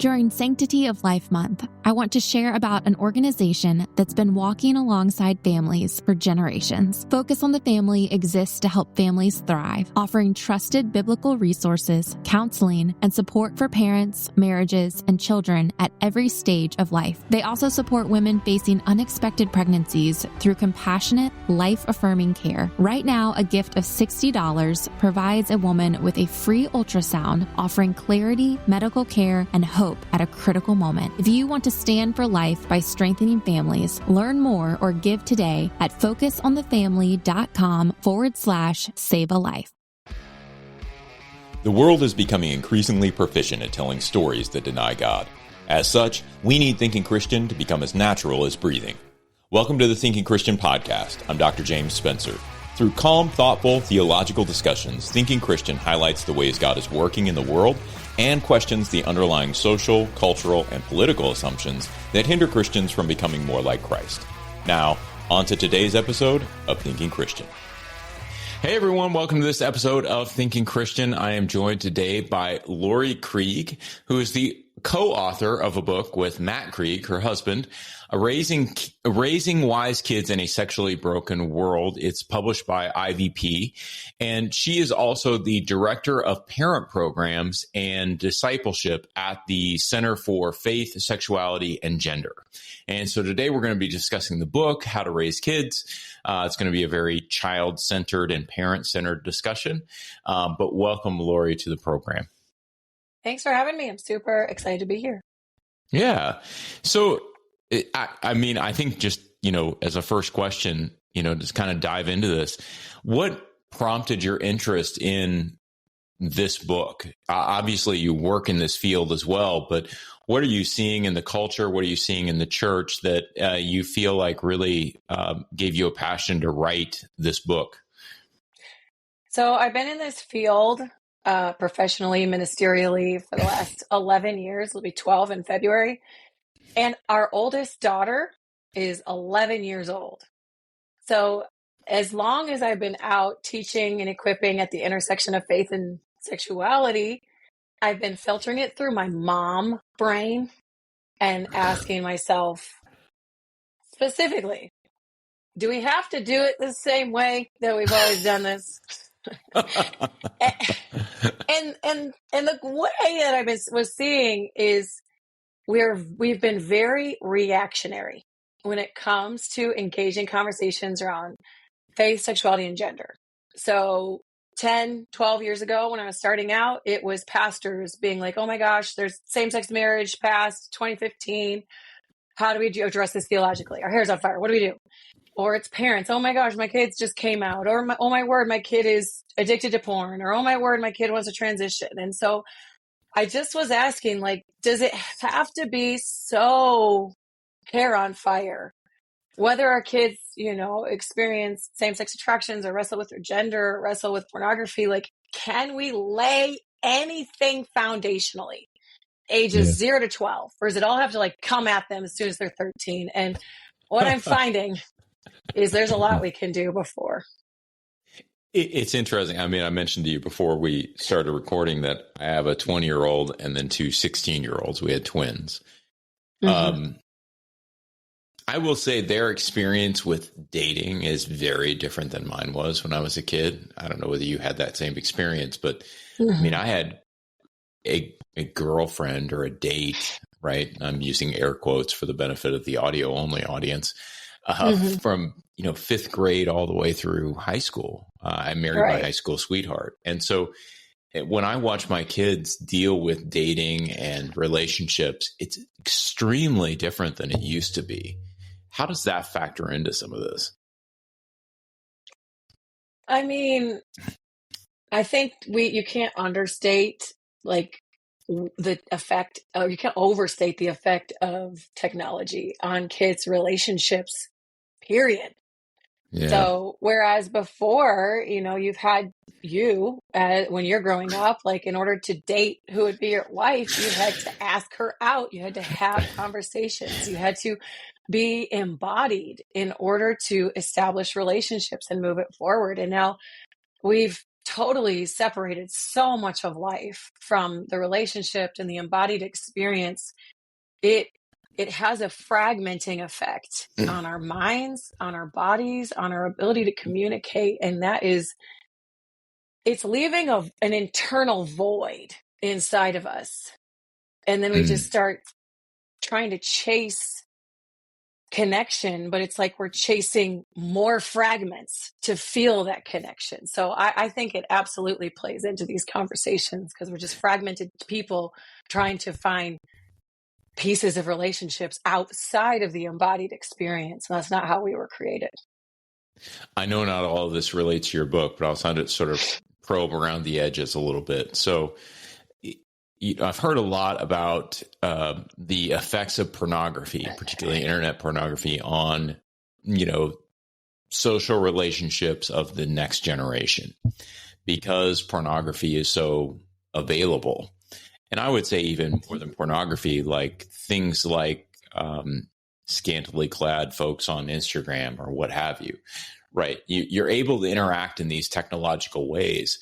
During Sanctity of Life Month, I want to share about an organization that's been walking alongside families for generations. Focus on the Family exists to help families thrive, offering trusted biblical resources, counseling, and support for parents, marriages, and children at every stage of life. They also support women facing unexpected pregnancies through compassionate, life-affirming care. Right now, a gift of $60 provides a woman with a free ultrasound, offering clarity, medical care, and hope at a critical moment. If you want to stand for life by strengthening families, learn more or give today at focusonthefamily.com/save a life. The world is becoming increasingly proficient at telling stories that deny God. As such, we need Thinking Christian to become as natural as breathing. Welcome to the Thinking Christian podcast. I'm Dr. James Spencer. Through calm, thoughtful, theological discussions, Thinking Christian highlights the ways God is working in the world and questions the underlying social, cultural, and political assumptions that hinder Christians from becoming more like Christ. Now, on to today's episode of Thinking Christian. Hey everyone, welcome to this episode of Thinking Christian. I am joined today by Laurie Krieg, who is the co-author of a book with Matt Krieg, her husband, Raising Wise Kids in a Sexually Broken World. It's published by IVP, and she is also the director of parent programs and discipleship at the Center for Faith, Sexuality and Gender. And so today we're going to be discussing the book, How to Raise Kids. It's going to be a very child-centered and parent-centered discussion. But welcome, Laurie, to the program. Thanks for having me. I'm super excited to be here. Yeah. So, I think just, as a first question, just kind of dive into this. What prompted your interest in this book? Obviously, you work in this field as well, but what are you seeing in the culture? What are you seeing in the church that you feel like really gave you a passion to write this book? So I've been in this field professionally, ministerially for the last 11 years. It'll be 12 in February. And our oldest daughter is 11 years old. So as long as I've been out teaching and equipping at the intersection of faith and sexuality, I've been filtering it through my mom brain and asking myself specifically, do we have to do it the same way that we've always done this? and the way that I was seeing is we've been very reactionary when it comes to engaging conversations around faith, sexuality, and gender. So 10, 12 years ago when I was starting out, it was pastors being like, oh my gosh, there's same-sex marriage passed 2015. How do we address this theologically? Our hair's on fire. What do we do? Or it's parents. Oh my gosh, my kids just came out. Or oh my word, my kid is addicted to porn. Or oh my word, my kid wants to transition. And so I just was asking, like, does it have to be so hair on fire? Whether our kids, experience same-sex attractions or wrestle with their gender, or wrestle with pornography, like, can we lay anything foundationally? Ages 0 to 12, or does it all have to come at them as soon as they're 13? And what I'm finding is there's a lot we can do before. It's interesting. I mean, I mentioned to you before we started recording that I have a 20-year-old and then two 16-year-olds. We had twins. Mm-hmm. I will say their experience with dating is very different than mine was when I was a kid. I don't know whether you had that same experience, but I mean, I had a girlfriend or a date, right? I'm using air quotes for the benefit of the audio only audience. From, 5th grade all the way through high school. I married my high school sweetheart. And so when I watch my kids deal with dating and relationships, it's extremely different than it used to be. How does that factor into some of this? I mean, I think you can't understate the effect, or you can't overstate the effect of technology on kids' relationships, period. Yeah. So whereas before, you've had when you're growing up, in order to date who would be your wife, you had to ask her out. You had to have conversations. You had to be embodied in order to establish relationships and move it forward. And now we've totally separated so much of life from the relationship and the embodied experience, it has a fragmenting effect on our minds, on our bodies, on our ability to communicate. And it's leaving an internal void inside of us. And then we just start trying to chase connection, but it's like we're chasing more fragments to feel that connection. So I think it absolutely plays into these conversations because we're just fragmented people trying to find pieces of relationships outside of the embodied experience. And that's not how we were created. I know not all of this relates to your book, but I was trying to sort of probe around the edges a little bit. So I've heard a lot about the effects of pornography, particularly internet pornography, on, social relationships of the next generation, because pornography is so available. And I would say even more than pornography, like things like scantily clad folks on Instagram or what have you, right? You're able to interact in these technological ways.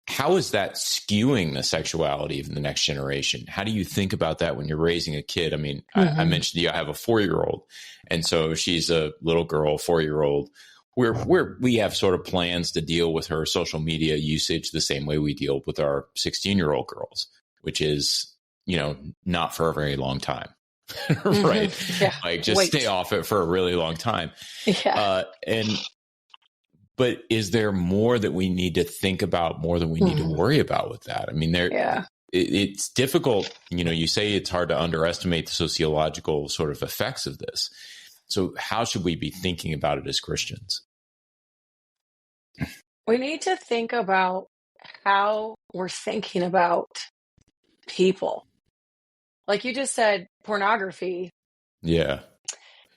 How is that skewing the sexuality of the next generation? How do you think about that when you're raising a kid? I mean, I mentioned I have a 4-year-old, and so she's a little girl, 4-year-old. We have sort of plans to deal with her social media usage the same way we deal with our 16-year-old girls, which is, not for a very long time, right? Yeah. Like just stay off it for a really long time. Yeah. But is there more that we need to think about, more than we need to worry about with that? I mean, it's difficult. You say it's hard to underestimate the sociological sort of effects of this. So how should we be thinking about it as Christians? We need to think about how we're thinking about people. Like you just said, pornography. Yeah.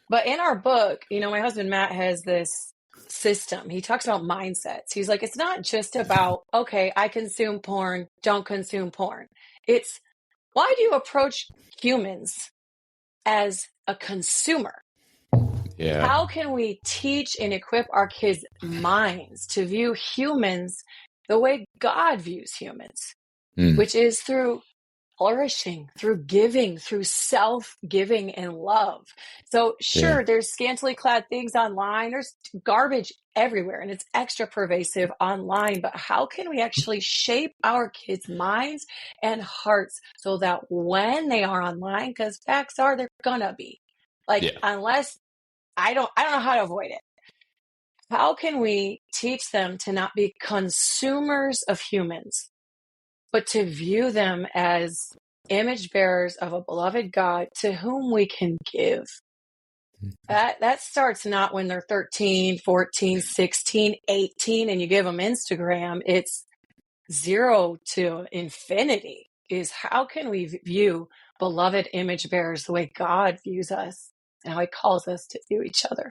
But in our book, my husband, Matt, has this system. He talks about mindsets. He's like, it's not just about, okay, I consume porn, don't consume porn. It's, why do you approach humans as a consumer? Yeah. How can we teach and equip our kids' minds to view humans the way God views humans, which is through flourishing, through giving, through self-giving and love. So sure, there's scantily clad things online. There's garbage everywhere, and it's extra pervasive online. But how can we actually shape our kids' minds and hearts so that when they are online, because facts are they're gonna be unless I don't know how to avoid it. How can we teach them to not be consumers of humans, but to view them as image bearers of a beloved God to whom we can give? That starts not when they're 13, 14, 16, 18, and you give them Instagram. It's 0 to infinity. Is how can we view beloved image bearers the way God views us and how he calls us to view each other?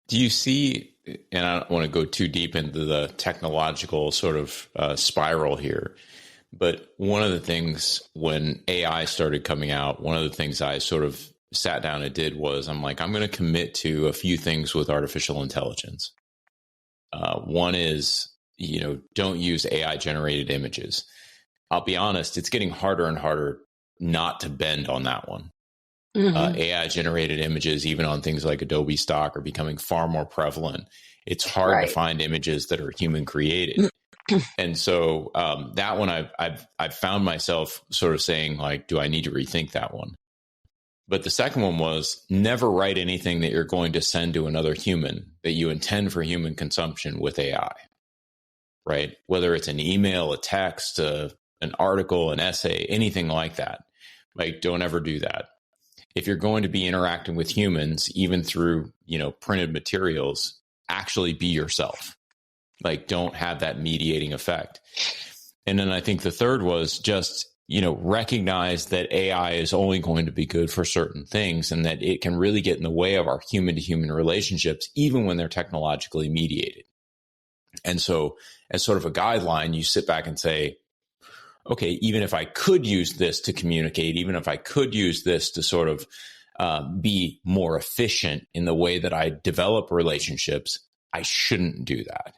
Do you see, and I don't want to go too deep into the technological sort of spiral here, but one of the things when AI started coming out, one of the things I sort of sat down and did was I'm going to commit to a few things with artificial intelligence. One is, don't use AI generated images. I'll be honest, it's getting harder and harder not to bend on that one. AI generated images, even on things like Adobe stock, are becoming far more prevalent. It's hard to find images that are human created. And so that one I've found myself sort of saying, like, do I need to rethink that one? But the second one was never write anything that you're going to send to another human that you intend for human consumption with AI, right? Whether it's an email, a text, an article, an essay, anything like that. Like, don't ever do that. If you're going to be interacting with humans, even through, printed materials, actually be yourself. Like, don't have that mediating effect. And then I think the third was just, recognize that AI is only going to be good for certain things and that it can really get in the way of our human to human relationships, even when they're technologically mediated. And so as sort of a guideline, you sit back and say, okay, even if I could use this to communicate, even if I could use this to sort of be more efficient in the way that I develop relationships, I shouldn't do that.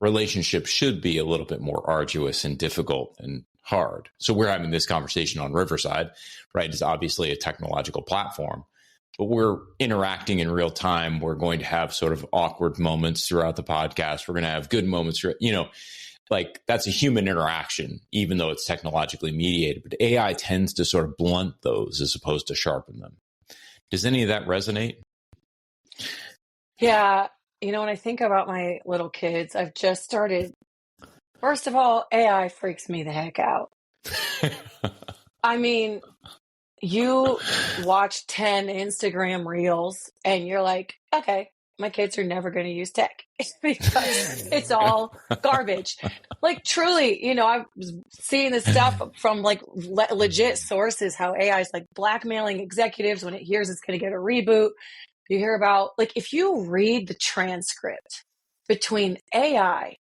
relationships should be a little bit more arduous and difficult and hard. So we're having this conversation on Riverside, right? It's obviously a technological platform, but we're interacting in real time. We're going to have sort of awkward moments throughout the podcast. We're going to have good moments, like that's a human interaction, even though it's technologically mediated. But AI tends to sort of blunt those as opposed to sharpen them. Does any of that resonate? Yeah. When I think about my little kids, I've just started. First of all, AI freaks me the heck out. I mean, you watch 10 Instagram reels and you're like, okay, my kids are never going to use tech because it's all garbage. Like truly, I was seeing this stuff from like legit sources, how AI is like blackmailing executives when it hears it's going to get a reboot. You hear about, like, if you read the transcript between AI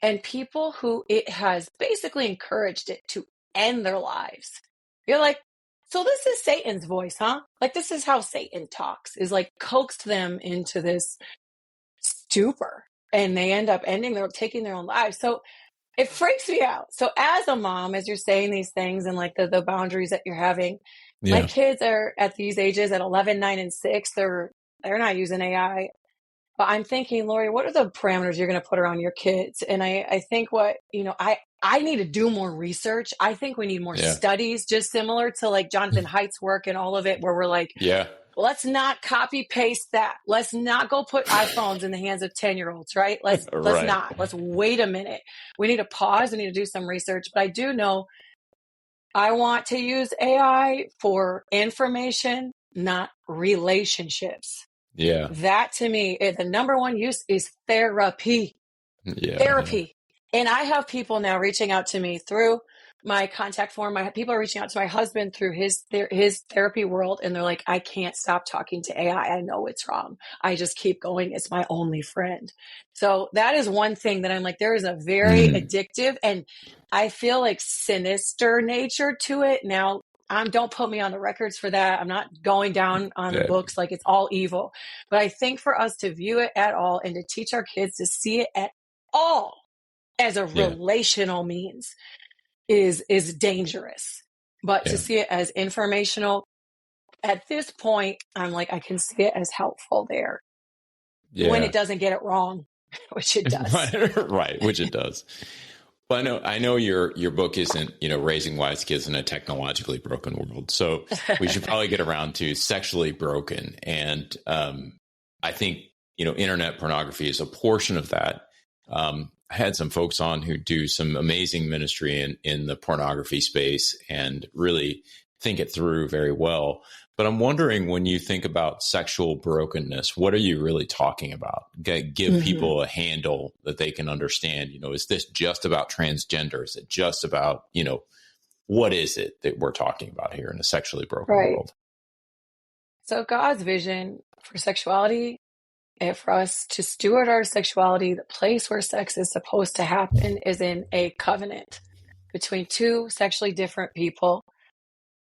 and people who it has basically encouraged it to end their lives, you're like, so this is Satan's voice, huh? Like, this is how Satan talks, is like coaxed them into this stupor and they end up taking their own lives. So it freaks me out. So as a mom, as you're saying these things and like the boundaries that you're having, my kids are at these ages at 11, 9, and 6. They're not using AI. But I'm thinking, Laurie, what are the parameters you're going to put around your kids? And I think I need to do more research. I think we need more studies, just similar to like Jonathan Haidt's work and all of it, where we're like, let's not copy paste that. Let's not go put iPhones in the hands of 10-year-olds, right? Let's not. Let's wait a minute. We need to pause. We need to do some research. But I do know I want to use AI for information, not relationships. Yeah. That to me, the number one use is therapy. Yeah. Therapy. And I have people now reaching out to me through my contact form. People are reaching out to my husband through his therapy world. And they're like, I can't stop talking to AI. I know it's wrong. I just keep going. It's my only friend. So that is one thing that I'm like, there is a very addictive and I feel like sinister nature to it. Now, don't put me on the records for that. I'm not going down on the books like it's all evil. But I think for us to view it at all and to teach our kids to see it at all as a relational means is dangerous. But to see it as informational, at this point, I'm like, I can see it as helpful there. When it doesn't get it wrong, which it does. Right, which it does. Well, I know your book isn't, raising wise kids in a technologically broken world. So we should probably get around to sexually broken. And I think, internet pornography is a portion of that. I had some folks on who do some amazing ministry in the pornography space and really think it through very well. But I'm wondering, when you think about sexual brokenness, what are you really talking about? Give people a handle that they can understand. Is this just about transgender? Is it just about, what is it that we're talking about here in a sexually broken world? So God's vision for sexuality, and for us to steward our sexuality, the place where sex is supposed to happen is in a covenant between two sexually different people.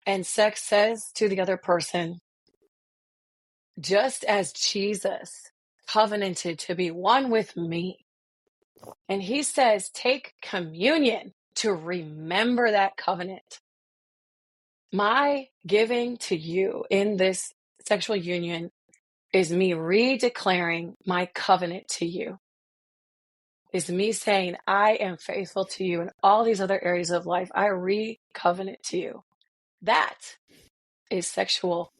And sex says to the other person, just as Jesus covenanted to be one with me. And he says, take communion to remember that covenant. My giving to you in this sexual union is me redeclaring my covenant to you. Is me saying, I am faithful to you in all these other areas of life. I re-covenant to you. That is sexual,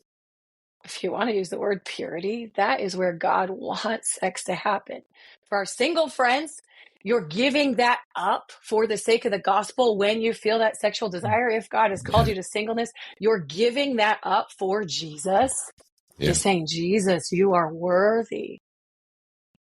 if you want to use the word purity, that is where God wants sex to happen. For our single friends, you're giving that up for the sake of the gospel when you feel that sexual desire. If God has called you to singleness, you're giving that up for Jesus. You're saying, Jesus, you are worthy.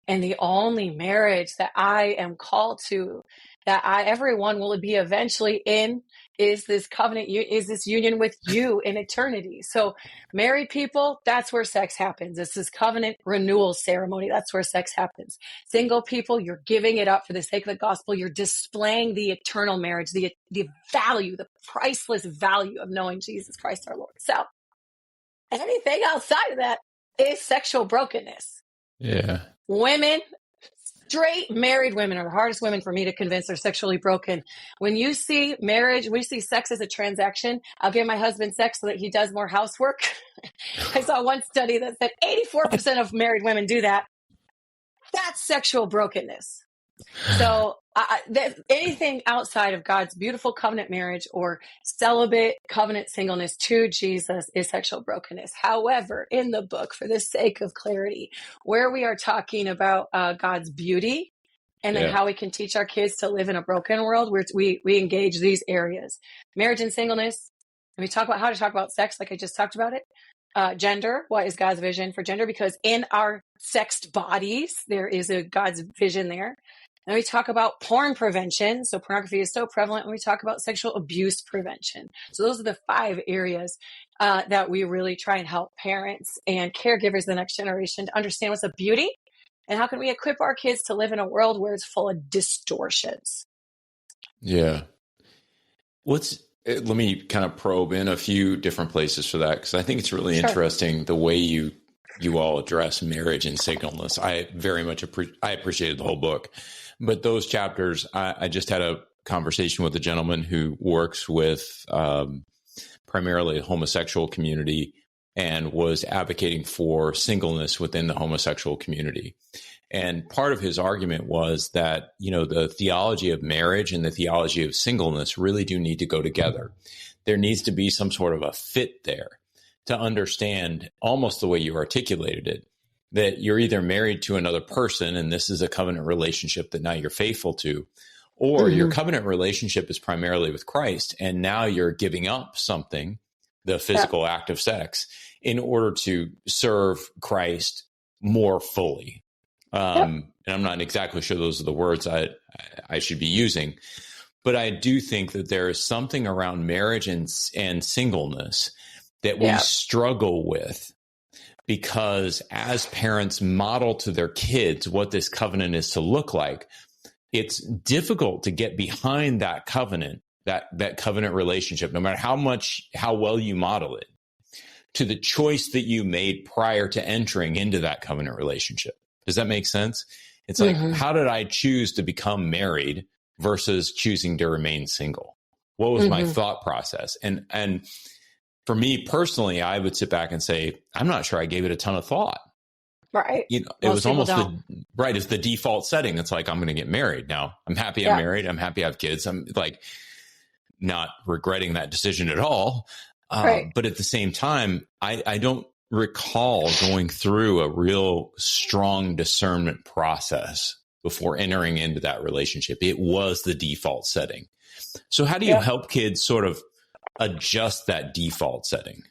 And the only marriage that I am called to, that everyone will be eventually in, is this covenant, is this union with you in eternity. So married people, that's where sex happens. It's this covenant renewal ceremony. That's where sex happens. Single people, you're giving it up for the sake of the gospel. You're displaying the eternal marriage, the value, the priceless value of knowing Jesus Christ our Lord. So anything outside of that is sexual brokenness. Yeah. Women, Straight married women are the hardest women for me to convince they're sexually broken. When you see marriage, we see sex as a transaction. I'll give my husband sex so that he does more housework. I saw one study that said 84% of married women do that. That's sexual brokenness. So anything outside of God's beautiful covenant marriage or celibate covenant singleness to Jesus is sexual brokenness. However, in the book, for the sake of clarity, where we are talking about God's beauty and then how we can teach our kids to live in a broken world, we engage these areas. Marriage and singleness. And we talk about how to talk about sex, like I just talked about it. Gender, what is God's vision for gender? Because in our sexed bodies, there is a God's vision there. And we talk about porn prevention. So pornography is so prevalent. And we talk about sexual abuse prevention. So those are the 5 areas that we really try and help parents and caregivers, the next generation, to understand what's the beauty and how can we equip our kids to live in a world where it's full of distortions. Yeah. Let me kind of probe in a few different places for that, because I think it's really interesting the way you all address marriage and singleness. I very much I appreciated the whole book, but those chapters, I just had a conversation with a gentleman who works with primarily the homosexual community and was advocating for singleness within the homosexual community. And part of his argument was that, the theology of marriage and the theology of singleness really do need to go together. There needs to be some sort of a fit there to understand, almost the way you articulated it, that you're either married to another person and this is a covenant relationship that now you're faithful to, or your covenant relationship is primarily with Christ. And now you're giving up something, the physical act of sex, in order to serve Christ more fully. And I'm not exactly sure those are the words I should be using, but I do think that there is something around marriage and singleness that we struggle with, because as parents model to their kids what this covenant is to look like, it's difficult to get behind that covenant, that covenant relationship, no matter how well you model it, to the choice that you made prior to entering into that covenant relationship. Does that make sense? It's like, how did I choose to become married versus choosing to remain single? What was my thought process? And for me personally, I would sit back and say, I'm not sure I gave it a ton of thought. Right. It was almost it's the default setting. It's like, I'm going to get married now. I'm happy I'm married. I'm happy I have kids. I'm like not regretting that decision at all. But at the same time, I don't recall going through a real strong discernment process before entering into that relationship. It was the default setting. So how do you help kids sort of adjust that default setting?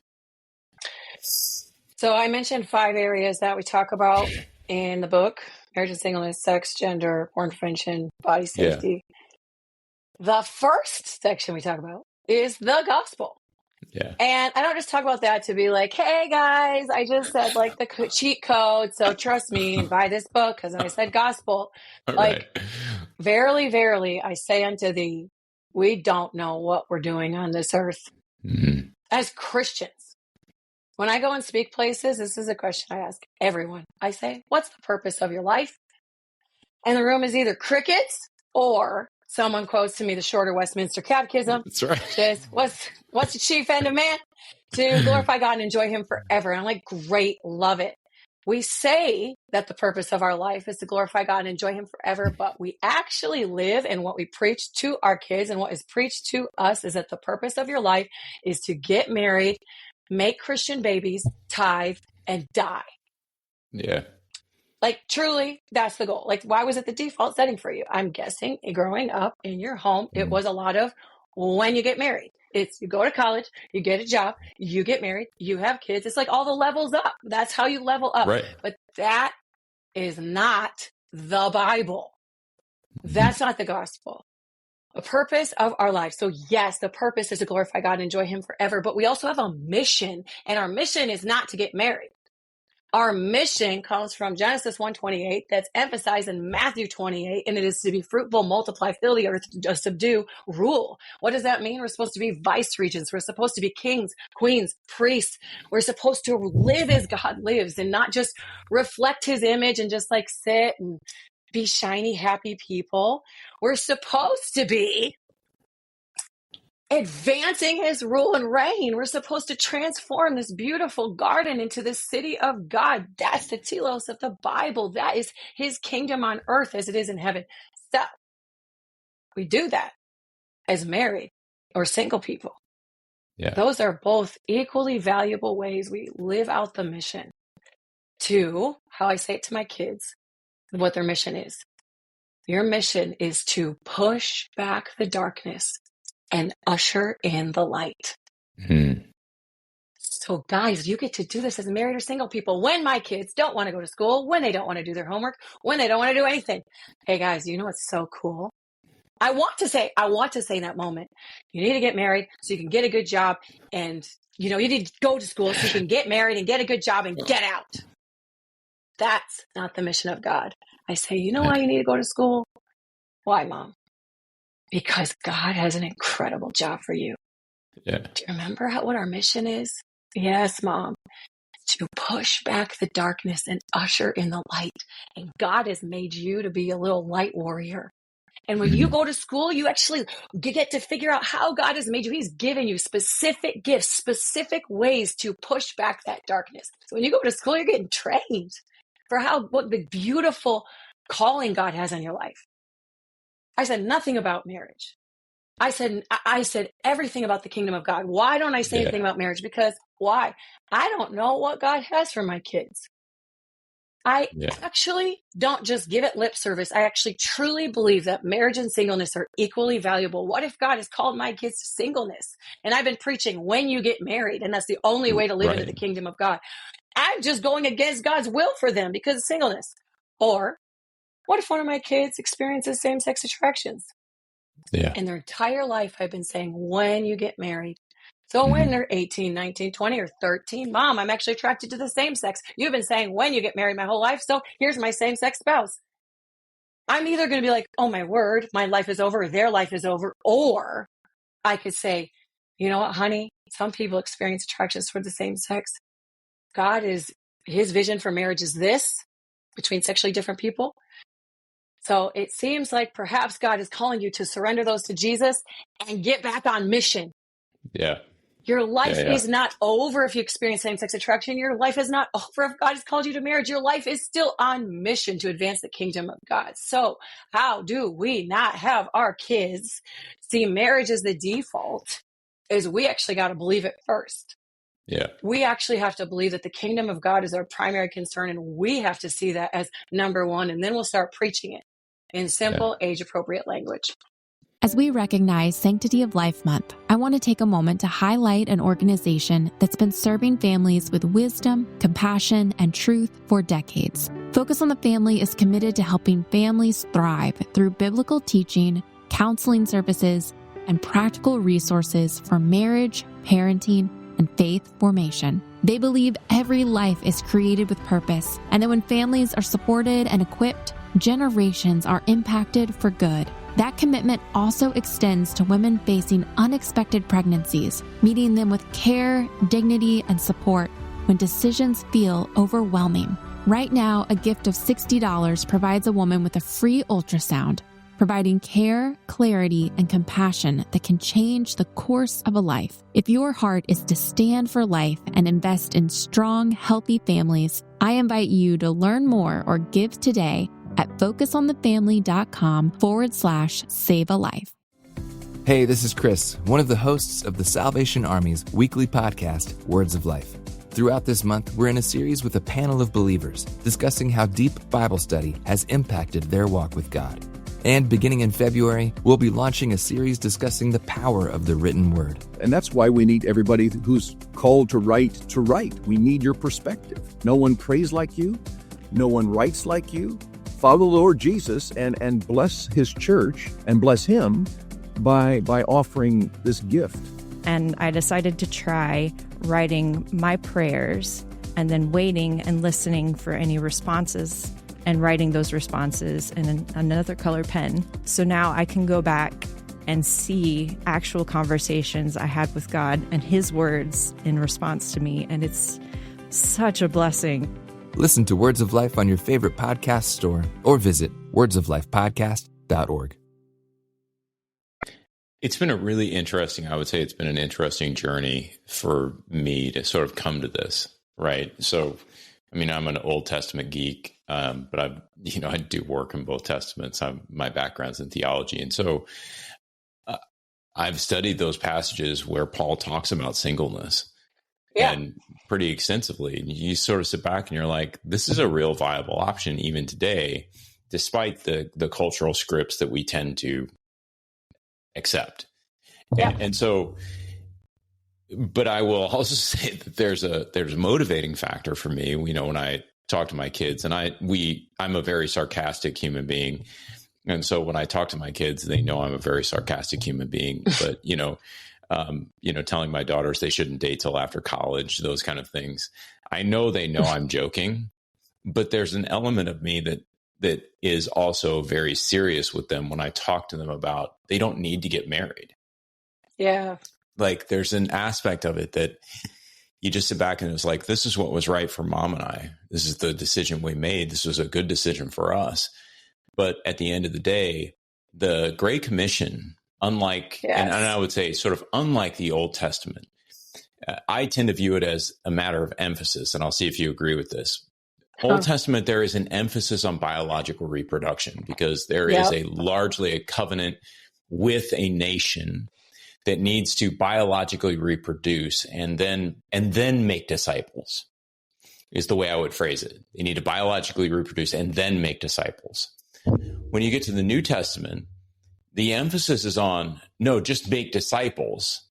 So I mentioned 5 areas that we talk about in the book: marriage and singleness, sex, gender, porn prevention, body safety. The first section we talk about is the gospel. Yeah. And I don't just talk about that to be like, hey guys, I just said like the cheat code, so trust me and buy this book because I said gospel. Verily, verily, I say unto thee, we don't know what we're doing on this earth. As Christians. When I go and speak places, this is a question I ask everyone. I say, what's the purpose of your life? And the room is either crickets or someone quotes to me the shorter Westminster Catechism. That's right. Just, what's the chief end of man? To glorify God and enjoy him forever. And I'm like, great, love it. We say that the purpose of our life is to glorify God and enjoy him forever, but we actually live, and what we preach to our kids and what is preached to us is that the purpose of your life is to get married, make Christian babies, tithe, and die. Yeah. Like, truly, that's the goal. Like, why was it the default setting for you? I'm guessing growing up in your home, it was a lot of when you get married. It's you go to college, you get a job, you get married, you have kids. It's like all the levels up. That's how you level up. Right. But that is not the Bible. That's not the gospel. The purpose of our life. So yes, the purpose is to glorify God and enjoy him forever. But we also have a mission, and our mission is not to get married. Our mission comes from Genesis 1:28 that's emphasized in Matthew 28, and it is to be fruitful, multiply, fill the earth, subdue, rule. What does that mean? We're supposed to be vice regents. We're supposed to be kings, queens, priests. We're supposed to live as God lives and not just reflect his image and just like sit and be shiny, happy people. We're supposed to be advancing his rule and reign. We're supposed to transform this beautiful garden into the city of God. That's the telos of the Bible. That is his kingdom on earth as it is in heaven. So we do that as married or single people. Yeah. Those are both equally valuable ways we live out the mission to, how I say it to my kids, what their mission is. Your mission is to push back the darkness and usher in the light. Mm-hmm. So guys, you get to do this as married or single people. When my kids don't want to go to school, when they don't want to do their homework, when they don't want to do anything. Hey guys, you know what's so cool? I want to say in that moment, you need to get married so you can get a good job, and you need to go to school so you can get married and get a good job and get out. That's not the mission of God. I say, you know why you need to go to school? Why, Mom? Because God has an incredible job for you. Yeah. Do you remember what our mission is? Yes, Mom. To push back the darkness and usher in the light. And God has made you to be a little light warrior. And when you go to school, you actually get to figure out how God has made you. He's given you specific gifts, specific ways to push back that darkness. So when you go to school, you're getting trained for what the beautiful calling God has on your life. I said nothing about marriage. I said everything about the kingdom of God. Why don't I say anything about marriage? Because why? I don't know what God has for my kids. I actually don't just give it lip service. I actually truly believe that marriage and singleness are equally valuable. What if God has called my kids to singleness? And I've been preaching when you get married, and that's the only way to live into the kingdom of God. I'm just going against God's will for them because of singleness. Or what if one of my kids experiences same-sex attractions? Yeah. And their entire life, I've been saying, when you get married. So when they're 18, 19, 20, or 13, Mom, I'm actually attracted to the same sex. You've been saying when you get married my whole life, so here's my same-sex spouse. I'm either going to be like, oh, my word, my life is over, their life is over. Or I could say, you know what, honey, some people experience attractions toward the same sex. His vision for marriage is this, between sexually different people. So it seems like perhaps God is calling you to surrender those to Jesus and get back on mission. Yeah. Your life is not over if you experience same-sex attraction. Your life is not over if God has called you to marriage. Your life is still on mission to advance the kingdom of God. So how do we not have our kids see marriage as the default? Is we actually got to believe it first. Yeah. We actually have to believe that the kingdom of God is our primary concern, and we have to see that as number one, and then we'll start preaching it in simple, age-appropriate language. As we recognize Sanctity of Life Month, I want to take a moment to highlight an organization that's been serving families with wisdom, compassion, and truth for decades. Focus on the Family is committed to helping families thrive through biblical teaching, counseling services, and practical resources for marriage, parenting, and faith formation. They believe every life is created with purpose, and that when families are supported and equipped, generations are impacted for good. That commitment also extends to women facing unexpected pregnancies, meeting them with care, dignity, and support when decisions feel overwhelming. Right now, a gift of $60 provides a woman with a free ultrasound, providing care, clarity, and compassion that can change the course of a life. If your heart is to stand for life and invest in strong, healthy families, I invite you to learn more or give today at focusonthefamily.com/save-a-life. Hey, this is Chris, one of the hosts of the Salvation Army's weekly podcast, Words of Life. Throughout this month, we're in a series with a panel of believers discussing how deep Bible study has impacted their walk with God. And beginning in February, we'll be launching a series discussing the power of the written word. And that's why we need everybody who's called to write to write. We need your perspective. No one prays like you. No one writes like you. Follow the Lord Jesus and bless his church and bless him by offering this gift. And I decided to try writing my prayers and then waiting and listening for any responses and writing those responses in another color pen. So now I can go back and see actual conversations I had with God and his words in response to me. And it's such a blessing. Listen to Words of Life on your favorite podcast store or visit wordsoflifepodcast.org. It's been I would say it's been an interesting journey for me to sort of come to this, right? So, I mean, I'm an Old Testament geek, but I do work in both Testaments. My background's in theology. And so I've studied those passages where Paul talks about singleness and pretty extensively. And you sort of sit back and you're like, this is a real viable option even today, despite the cultural scripts that we tend to accept. And so, but I will also say that there's a motivating factor for me, when I talk to my kids, and I'm a very sarcastic human being. And so when I talk to my kids, they know I'm a very sarcastic human being, but, telling my daughters they shouldn't date till after college, those kind of things. I know they know I'm joking, but there's an element of me that is also very serious with them when I talk to them about they don't need to get married. Yeah. Like there's an aspect of it that you just sit back and it's like, this is what was right for mom and I. This is the decision we made. This was a good decision for us. But at the end of the day, the Great Commission, unlike, and I would say sort of unlike the Old Testament, I tend to view it as a matter of emphasis. And I'll see if you agree with this. Old Testament, there is an emphasis on biological reproduction because there is largely a covenant with a nation that needs to biologically reproduce and then make disciples, is the way I would phrase it. They need to biologically reproduce and then make disciples. When you get to the New Testament, the emphasis is on, no, just make disciples.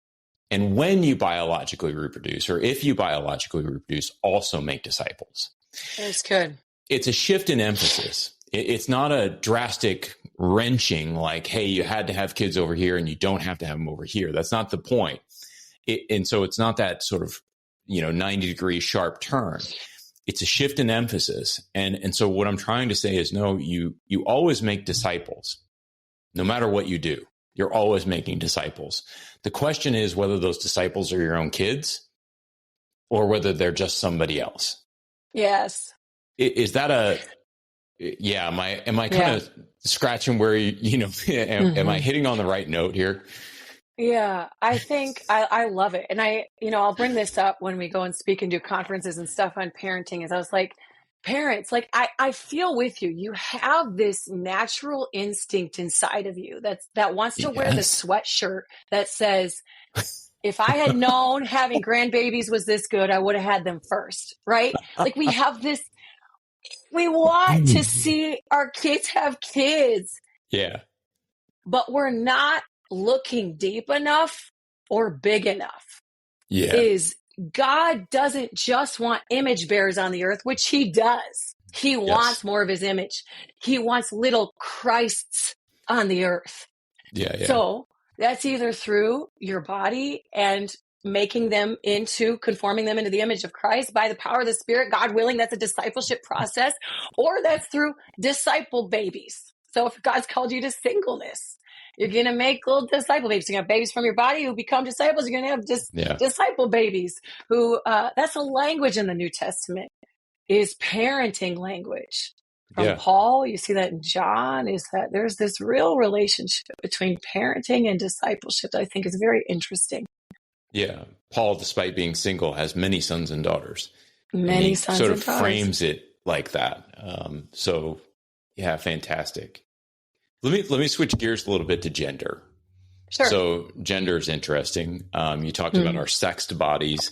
And when you biologically reproduce, or if you biologically reproduce, also make disciples. That's good. It's a shift in emphasis. It's not a drastic wrenching like, hey, you had to have kids over here and you don't have to have them over here. That's not the point. And so it's not that sort of, 90-degree sharp turn. It's a shift in emphasis. And so what I'm trying to say is, no, you always make disciples. No matter what you do, you're always making disciples. The question is whether those disciples are your own kids or whether they're just somebody else. Yes. Is that am I kind of scratching where, am I hitting on the right note here? Yeah, I think I love it. And I'll bring this up when we go and speak and do conferences and stuff on parenting, is I was like, parents, like I feel with you. You have this natural instinct inside of you that wants to wear the sweatshirt that says, if I had known having grandbabies was this good, I would have had them first, right? Like we have this, we want to see our kids have kids. Yeah. But we're not looking deep enough or big enough. Yeah. God doesn't just want image bearers on the earth, which he does. He wants more of his image. He wants little Christs on the earth. Yeah. So that's either through your body and conforming them into the image of Christ by the power of the Spirit, God willing, that's a discipleship process, or that's through disciple babies. So if God's called you to singleness, you're going to make little disciple babies. You're going to have babies from your body who become disciples. You're going to have disciple babies who, that's a language in the New Testament, is parenting language. From Paul, you see that in John, is that there's this real relationship between parenting and discipleship that I think is very interesting. Yeah. Paul, despite being single, has many sons and daughters. Many sons and daughters. Sort of frames it like that. Fantastic. Let me switch gears a little bit to gender. Sure. So gender is interesting. You talked about our sexed bodies,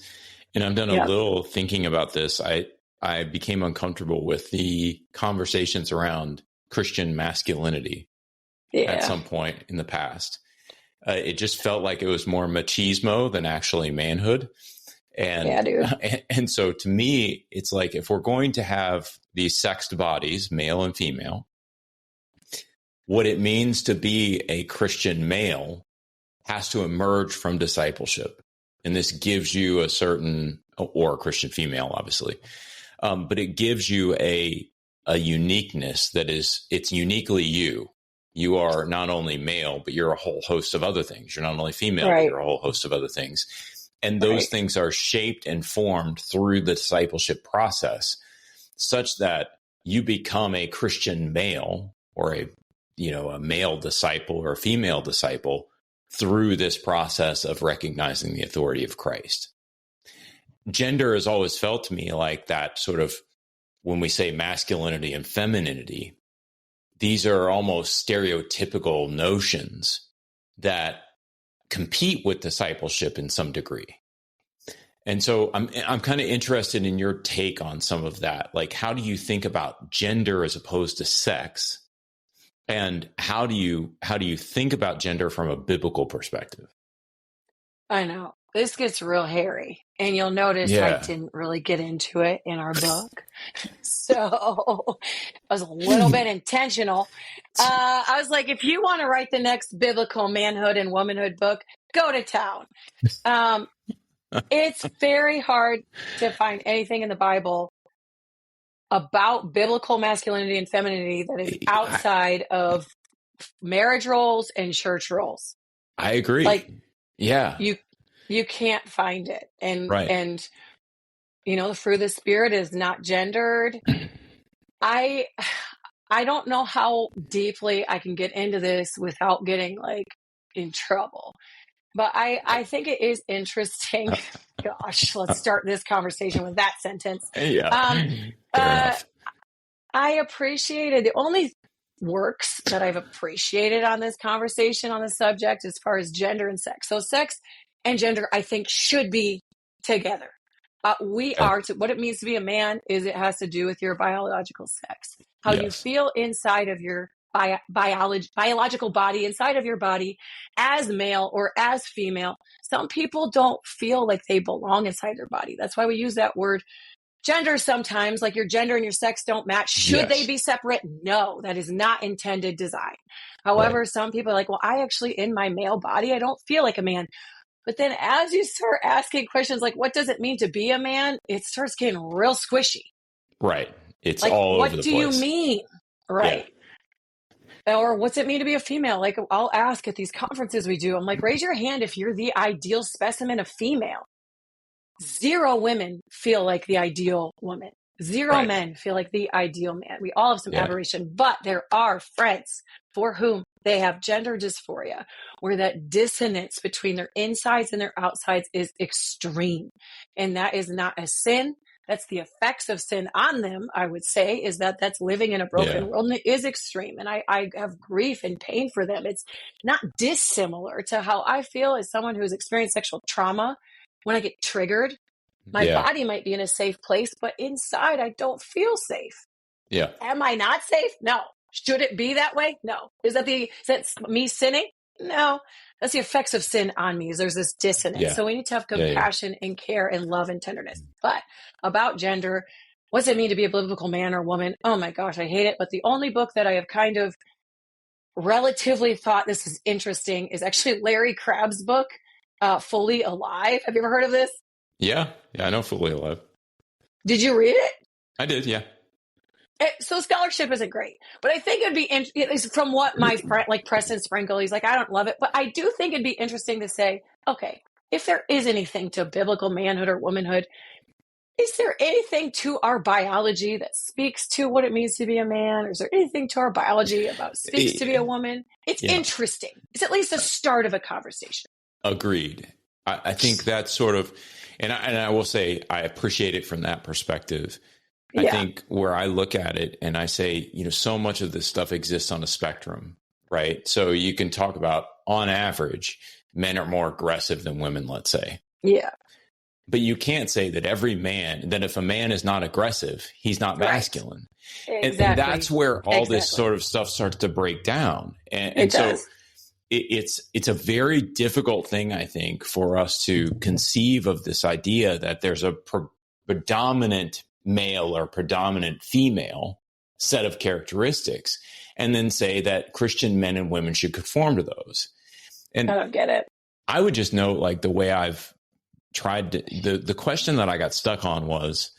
and I've done a little thinking about this. I became uncomfortable with the conversations around Christian masculinity at some point in the past. It just felt like it was more machismo than actually manhood. And so to me, it's like, if we're going to have these sexed bodies, male and female, what it means to be a Christian male has to emerge from discipleship. And this gives you or a Christian female, obviously. But it gives you a uniqueness it's uniquely you. You are not only male, but you're a whole host of other things. You're not only female, but you're a whole host of other things. And those things are shaped and formed through the discipleship process, such that you become a Christian male or a male disciple or a female disciple through this process of recognizing the authority of Christ. Gender has always felt to me like that sort of, when we say masculinity and femininity, these are almost stereotypical notions that compete with discipleship in some degree. And so I'm kind of interested in your take on some of that. Like, how do you think about gender as opposed to sex? And how do you think about gender from a biblical perspective? I know. This gets real hairy. And you'll notice I didn't really get into it in our book. So I was a little bit intentional. I was like, if you want to write the next biblical manhood and womanhood book, go to town. It's very hard to find anything in the Bible about biblical masculinity and femininity that is outside of marriage roles and church roles. I agree. Like, yeah, you can't find it. And, right. and, the fruit of the Spirit is not gendered. I don't know how deeply I can get into this without getting in trouble. But I think it is interesting. Gosh, let's start this conversation with that sentence. Yeah. I appreciated the only works that I've appreciated on this conversation on the subject as far as gender and sex. So sex and gender, I think, should be together. What it means to be a man is it has to do with your biological sex, how you feel inside of your biological body, inside of your body as male or as female. Some people don't feel like they belong inside their body. That's why we use that word gender sometimes, like your gender and your sex don't match. Should they be separate? No, that is not intended design. However, some people are like, well, I actually, in my male body, I don't feel like a man. But then as you start asking questions like, what does it mean to be a man? It starts getting real squishy. Right. It's all over the place. What do you mean? Right. Yeah. Or what's it mean to be a female? Like, I'll ask at these conferences we do, I'm like, raise your hand if you're the ideal specimen of female. 0 women feel like the ideal woman. 0 men feel like the ideal man. We all have some aberration, but there are friends for whom they have gender dysphoria, where that dissonance between their insides and their outsides is extreme. And that is not a sin. That's the effects of sin on them, I would say, is that's living in a broken world, and it is extreme. And I have grief and pain for them. It's not dissimilar to how I feel as someone who's experienced sexual trauma. When I get triggered, my body might be in a safe place, but inside I don't feel safe. Yeah. Am I not safe? No. Should it be that way? No. Is that me sinning? No. That's the effects of sin on me. Is there's this dissonance. Yeah. So we need to have compassion and care and love and tenderness. But about gender, what's it mean to be a biblical man or woman? Oh my gosh, I hate it. But the only book that I have kind of relatively thought this is interesting is actually Laurie Krieg's book, Fully Alive. Have you ever heard of this? Yeah, I know Fully Alive. Did you read it? I did, yeah. So scholarship isn't great, but I think it'd be at least from what my friend, like Preston Sprinkle, he's like, I don't love it, but I do think it'd be interesting to say, okay, if there is anything to biblical manhood or womanhood, is there anything to our biology that speaks to what it means to be a man? Or is there anything to our biology about speaks to be a woman? It's interesting. It's at least a start of a conversation. Agreed. I think that's sort of, and I will say, I appreciate it from that perspective. I think where I look at it and I say, so much of this stuff exists on a spectrum, right? So you can talk about, on average, men are more aggressive than women, let's say. Yeah. But you can't say that that if a man is not aggressive, he's not masculine. Right. Exactly. And that's where all this sort of stuff starts to break down. And so it's a very difficult thing, I think, for us to conceive of this idea that there's a predominant male or predominant female set of characteristics, and then say that Christian men and women should conform to those. And I don't get it. I would just note, like, the way I've tried to, the question that I got stuck on was,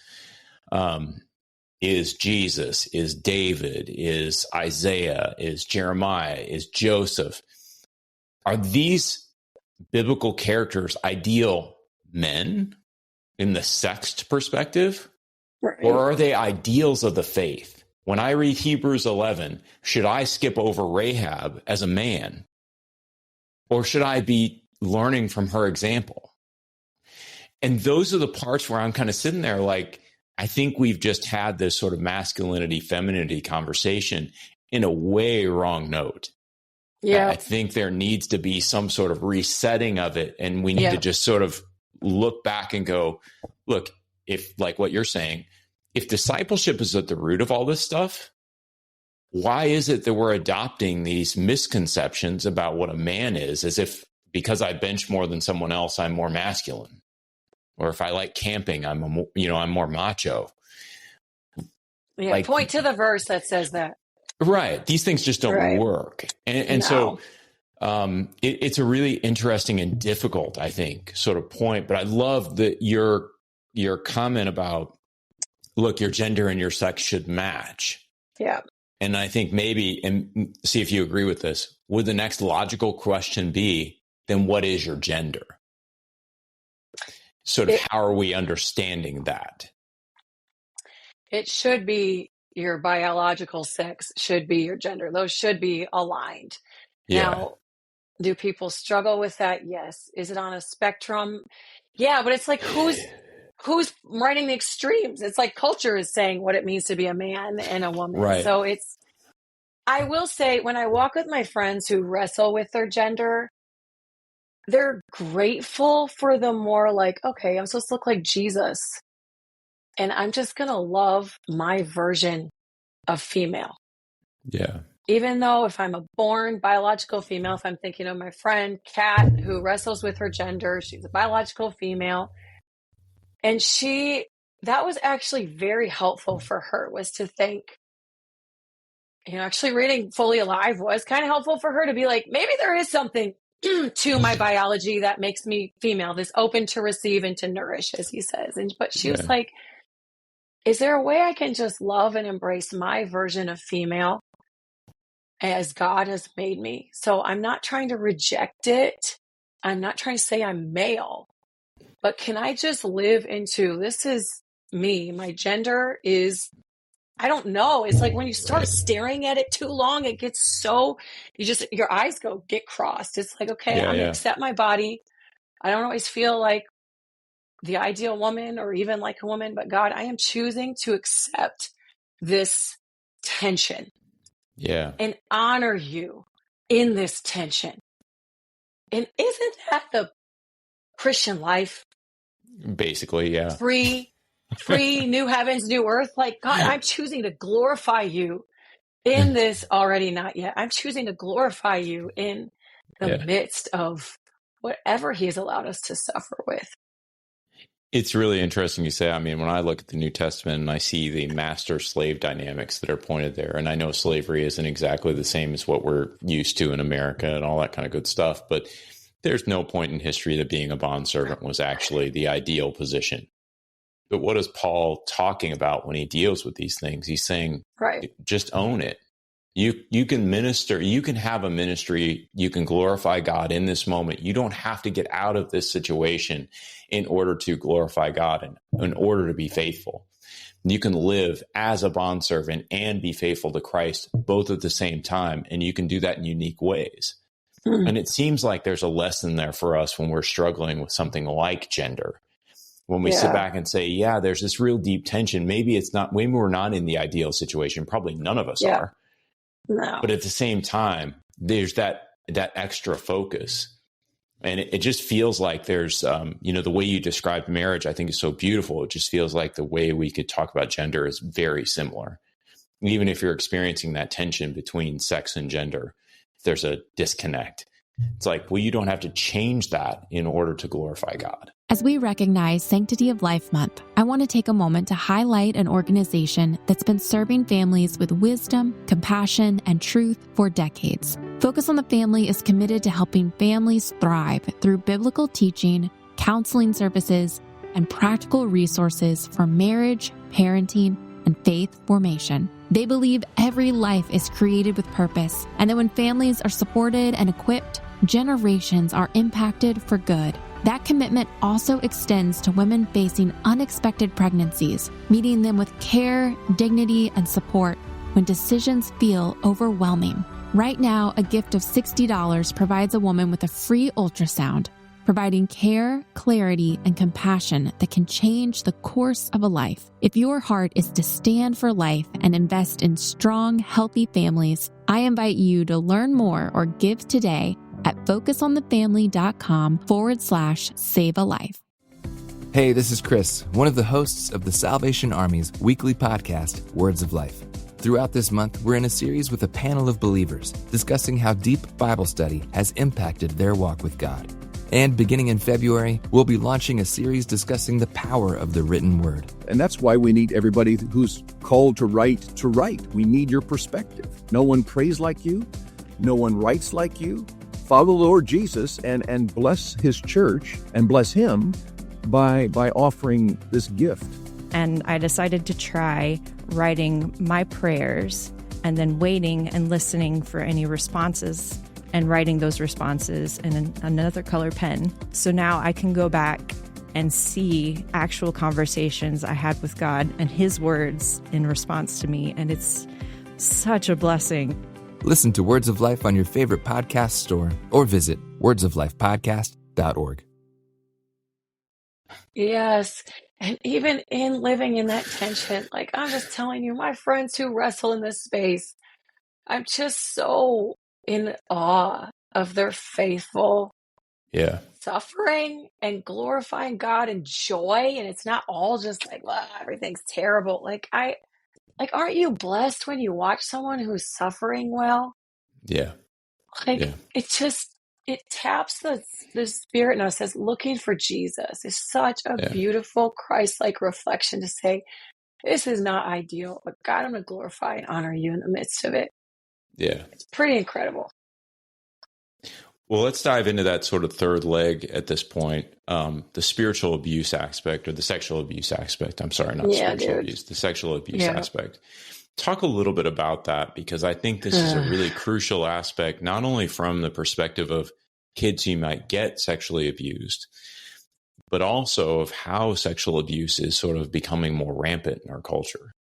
is Jesus, is David, is Isaiah, is Jeremiah, is Joseph, are these biblical characters ideal men in the sexed perspective? Right. Or are they ideals of the faith? When I read Hebrews 11, should I skip over Rahab as a man? Or should I be learning from her example? And those are the parts where I'm kind of sitting there like, I think we've just had this sort of masculinity, femininity conversation in a way wrong note. Yeah. I think there needs to be some sort of resetting of it. And we need to just sort of look back and go, look, if like what you're saying, if discipleship is at the root of all this stuff, why is it that we're adopting these misconceptions about what a man is, as if because I bench more than someone else, I'm more masculine? Or if I like camping, I'm more macho. Yeah, like, point to the verse that says that. Right. These things just don't work. And so it's a really interesting and difficult, I think, sort of point. But I love that your comment about, look, your gender and your sex should match. Yeah. And I think maybe, and see if you agree with this, would the next logical question be, then what is your gender? Sort of how are we understanding that? It should be your biological sex, should be your gender. Those should be aligned. Yeah. Now, do people struggle with that? Yes. Is it on a spectrum? Yeah, but it's like who's writing the extremes? It's like culture is saying what it means to be a man and a woman. Right. So I will say, when I walk with my friends who wrestle with their gender, they're grateful for the more like, okay, I'm supposed to look like Jesus, and I'm just going to love my version of female. Yeah. Even though if I'm a born biological female, if I'm thinking of my friend Kat, who wrestles with her gender, she's a biological female. And that was actually very helpful for her, was to think, actually reading Fully Alive was kind of helpful for her to be like, maybe there is something to my biology that makes me female, this open to receive and to nourish, as he says. But she was like, is there a way I can just love and embrace my version of female as God has made me? So I'm not trying to reject it. I'm not trying to say I'm male, but can I just live into, this is me. My gender is, I don't know. It's like when you start staring at it too long, it gets so, your eyes get crossed. It's like, okay, I'm going to accept my body. I don't always feel like the ideal woman or even like a woman, but God, I am choosing to accept this tension. Yeah. And honor you in this tension. And isn't that the Christian life? Basically, yeah. Free, new heavens, new earth. Like, God, I'm choosing to glorify you in this already not yet. I'm choosing to glorify you in the midst of whatever he has allowed us to suffer with. It's really interesting you say. I mean, when I look at the New Testament and I see the master-slave dynamics that are pointed there, and I know slavery isn't exactly the same as what we're used to in America and all that kind of good stuff, but there's no point in history that being a bondservant was actually the ideal position. But what is Paul talking about when he deals with these things? He's saying, just own it. You can minister, you can have a ministry, you can glorify God in this moment. You don't have to get out of this situation in order to glorify God and in order to be faithful. You can live as a bondservant and be faithful to Christ both at the same time, and you can do that in unique ways. And it seems like there's a lesson there for us when we're struggling with something like gender. When we sit back and say, there's this real deep tension. Maybe we're not in the ideal situation. Probably none of us are. No. But at the same time, there's that extra focus. And it just feels like there's, the way you described marriage, I think is so beautiful. It just feels like the way we could talk about gender is very similar. Even if you're experiencing that tension between sex and gender, there's a disconnect. It's like, well, you don't have to change that in order to glorify God. As we recognize Sanctity of Life Month, I want to take a moment to highlight an organization that's been serving families with wisdom, compassion, and truth for decades. Focus on the Family is committed to helping families thrive through biblical teaching, counseling services, and practical resources for marriage, parenting, and faith formation. They believe every life is created with purpose, and that when families are supported and equipped, generations are impacted for good. That commitment also extends to women facing unexpected pregnancies, meeting them with care, dignity, and support when decisions feel overwhelming. Right now, a gift of $60 provides a woman with a free ultrasound, providing care, clarity, and compassion that can change the course of a life. If your heart is to stand for life and invest in strong, healthy families, I invite you to learn more or give today at focusonthefamily.com/save a life. Hey, this is Chris, one of the hosts of the Salvation Army's weekly podcast, Words of Life. Throughout this month, we're in a series with a panel of believers discussing how deep Bible study has impacted their walk with God. And beginning in February, we'll be launching a series discussing the power of the written word. And that's why we need everybody who's called to write to write. We need your perspective. No one prays like you. No one writes like you. Follow the Lord Jesus and bless his church and bless him by offering this gift. And I decided to try writing my prayers and then waiting and listening for any responses and writing those responses in another color pen. So now I can go back and see actual conversations I had with God and his words in response to me. And it's such a blessing. Listen to Words of Life on your favorite podcast store or visit wordsoflifepodcast.org. Yes. And even in living in that tension, like I'm just telling you, my friends who wrestle in this space, I'm just so in awe of their faithful suffering and glorifying God and joy. And it's not all just like, well, everything's terrible. Aren't you blessed when you watch someone who's suffering well? Yeah. It taps the spirit in us as looking for Jesus. It's such a beautiful Christ-like reflection to say, this is not ideal, but God, I'm going to glorify and honor you in the midst of it. Yeah. It's pretty incredible. Well, let's dive into that sort of third leg at this point, the spiritual abuse aspect or the sexual abuse aspect. I'm sorry, not spiritual abuse, the sexual abuse aspect. Talk a little bit about that, because I think this is a really crucial aspect, not only from the perspective of kids who might get sexually abused, but also of how sexual abuse is sort of becoming more rampant in our culture.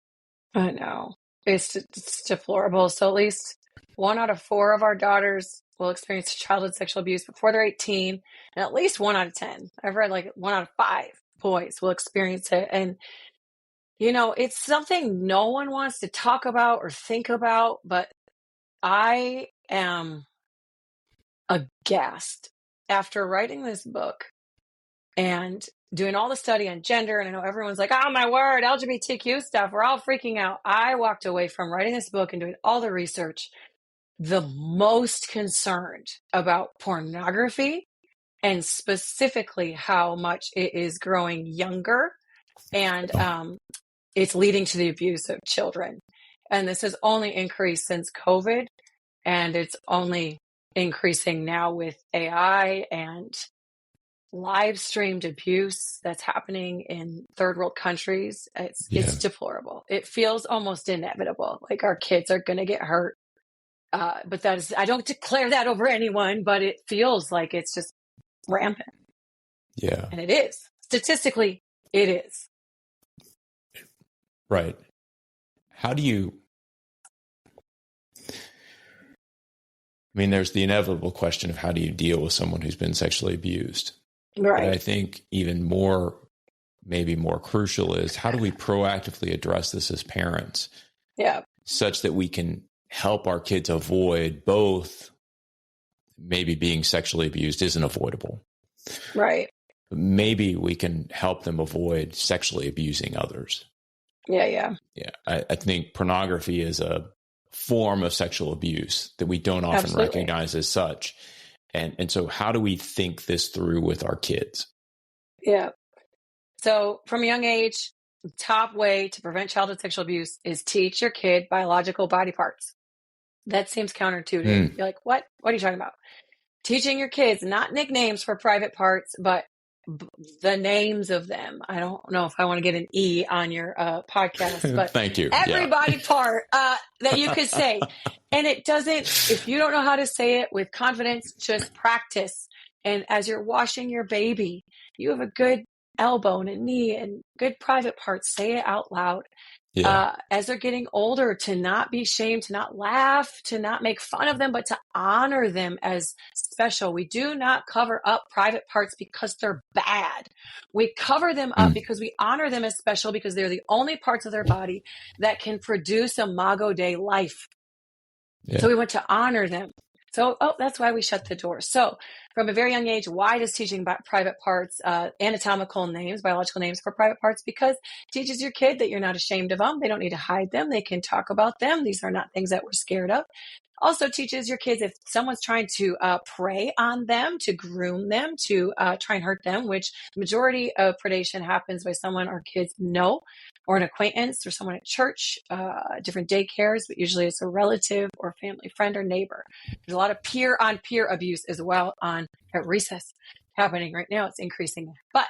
I know. It's deplorable. So at least 1 out of 4 of our daughters will experience childhood sexual abuse before they're 18, and at least 1 out of 10. I've read 1 out of 5 boys will experience it. And it's something no one wants to talk about or think about, but I am aghast after writing this book and doing all the study on gender. And I know everyone's like, oh my word, LGBTQ stuff, we're all freaking out. I walked away from writing this book and doing all the research the most concerned about pornography, and specifically how much it is growing younger and it's leading to the abuse of children. And this has only increased since COVID, and it's only increasing now with AI and live streamed abuse that's happening in third world countries. It's deplorable. It feels almost inevitable. Like our kids are going to get hurt. But I don't declare that over anyone, but it feels like it's just rampant. Yeah. And it is. Statistically, it is. Right. How do you, there's the inevitable question of how do you deal with someone who's been sexually abused? Right. But I think even more, maybe more crucial is how do we proactively address this as parents? Yeah. Such that we can help our kids avoid both. Maybe being sexually abused isn't avoidable. Right. Maybe we can help them avoid sexually abusing others. Yeah. I think pornography is a form of sexual abuse that we don't often recognize as such. And so how do we think this through with our kids? Yeah. So from a young age, the top way to prevent childhood sexual abuse is teach your kid biological body parts. That seems counterintuitive. You're like, what? What are you talking about? Teaching your kids not nicknames for private parts, but the names of them. I don't know if I want to get an E on your podcast, but thank you. Every body part that you could say. And it doesn't, if you don't know how to say it with confidence, just practice. And as you're washing your baby, you have a good elbow and a knee and good private parts. Say it out loud. Yeah. As they're getting older, to not be ashamed, to not laugh, to not make fun of them, but to honor them as special. We do not cover up private parts because they're bad. We cover them up because we honor them as special, because they're the only parts of their body that can produce Imago Dei life. Yeah. So we want to honor them. So, that's why we shut the door. So from a very young age, why does teaching about private parts, anatomical names, biological names for private parts? Because it teaches your kid that you're not ashamed of them. They don't need to hide them. They can talk about them. These are not things that we're scared of. Also teaches your kids, if someone's trying to prey on them, to groom them, to try and hurt them, which the majority of predation happens by someone our kids know, or an acquaintance, or someone at church, different daycares, but usually it's a relative or family friend or neighbor. There's a lot of peer-on-peer abuse as well at recess happening right now. It's increasing. But